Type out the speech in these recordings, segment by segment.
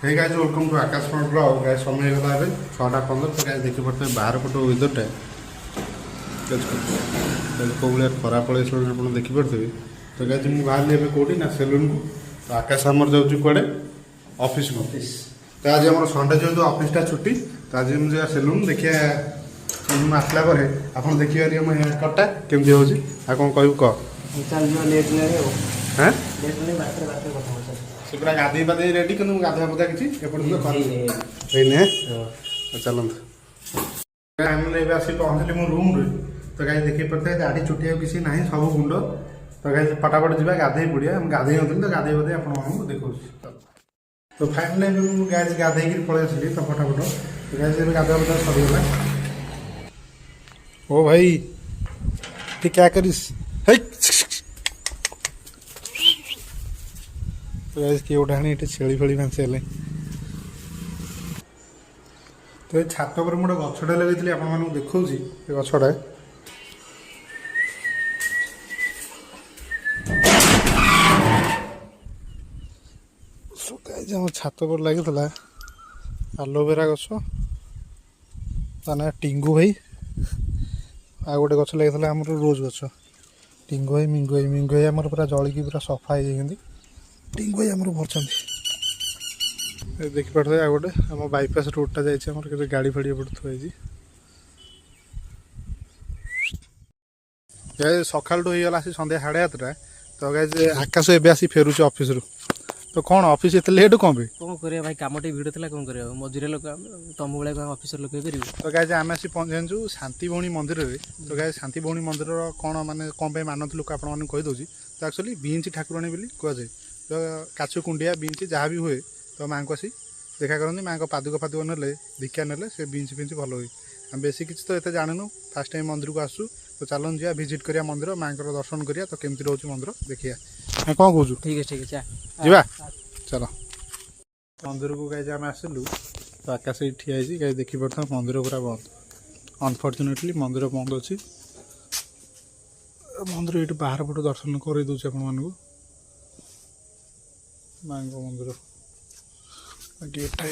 Hey guys welcome to Akash front blog guys समय गला है 6:15 तो गाइस देखि पड़ते बाहर पटो वेदरटा को भाया खरा पड़े आप देखिपे तो गाइस मुझे बाहर लिए कौटी ना सेलून को तो आकाश आमर जाऊँ कड़े ऑफिस को तो आज आम संडे जेहतु ऑफिसटा छुट्टी तो आज मुझे सेलून देखिए आसला आप देखिए मो हेयर कटा केमती हो कौन कहू कह हाँ से पूरा गाधे पाधे रेडी कि गाधा पदा किसी चलते आस पहुँचली मो रूम रे तो गाई देखिए पड़ते दाढ़ी चुटिया किसी ना सब गुंड तो गाई फटाफट जा गाधे पड़िया गाधे नी तो गाधे बधे आपको देखा तो फाइनली गाय गाधे पलि आसली तो फटाफट तो गाय गाधा पदा सरीगला ओ भाई तू क्या करिस किए गोटे आनी ये छेली फेली भांसी तो ये छात पर गोटे गछटा लगे आप देखा गछटा आम छात पर लगी आलोवेरा गछ ना टिंगू भाई आ गोटे गछ लगी आम रोज गछ टिंगू भाई मिंगू भाई मिंगू भाई आम पूरा जलिकी पूरा सफा हो टिंगू भाई आमर भरचंदी देखिपे आ गोटे आम बाईपास रोडटा जाइए गाड़ी फाड़ी एपटे थुआई सकाल होगा आसी सन्ध्या 7:30 तो गाय आकाश एवं आसी फेरुचे ऑफिस रु तो कौन ऑफिस एत लेट कौन पे कौन कर भाई कम टे भिड़ था कौन कर मजुरी लोक तुम भाई ऑफिसर लोक तो गाय आम आसी पहुँचु शांति भौणी मंदिर में तो गाय शांति भौणी मंदिर कौन माने कौन मानती लोक आपको कहीदे तो एक्चुअली बींच ठाकुराणी बोली कहुए तो काछु कुंडिया बींच जहाँ भी हुए तो माँ को आसी देखा करती माँ को पादुक फादुक ने दीक्षा ने से बींच फिंच भल हुए आम बेसी किसी तो ये जानूनु फास्ट टाइम मंदिर को आसू तो चलन जा भिजिट करिया मंदिर माँ को दर्शन करिया तो केमती रोच मंदिर देखिया हाँ कौन कहूँ ठीक है जा चलो मंदिर को गाय आम आसलु तो आकाश ठिया गाय देखी पड़ता मंदिर पूरा बंद अनफर्चुनेटली मंदिर बंद अच्छी मंदिर ये बाहर पटो दर्शन कर दूसरे आपको माँ मंदिर गेटा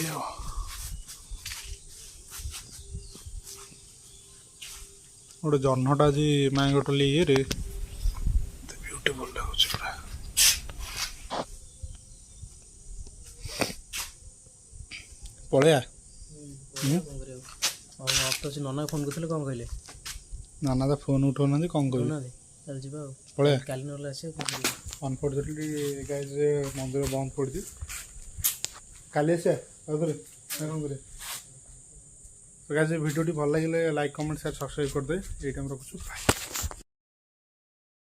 गोटे जन्हटा आज माँ गोटली ये ब्यूटीफुल लगुच पूरा पलैया नना फोन करते कौन कहले नाना तो फोन उठाऊना कौन कह पलैया काली ना अनफर्चुनेटली गाइज मंदिर बंद पड़ी काली आसा कौन कर तो गाइज वीडियो भल लगे लाइक कमेंट शेयर सब्सक्राइब करदे ये टाइम रखुଛୁ।